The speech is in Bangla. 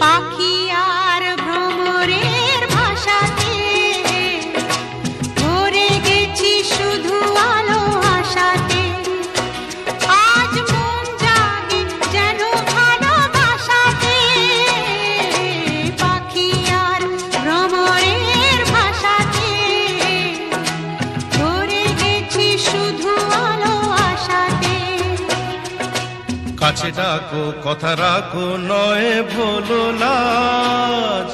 পাখি আর ভ্রমরের ভাষাতে ভরে গেছি শুধু আলো আশাতে। আজ মন জাগে যেন ভালোবাসাতে, পাখি আর ভ্রমরের ভাষাতে ভরে গেছি শুধু আলো আশাতে। কাছে ডাকো কথা রাখো নয় ভোলো লাজ।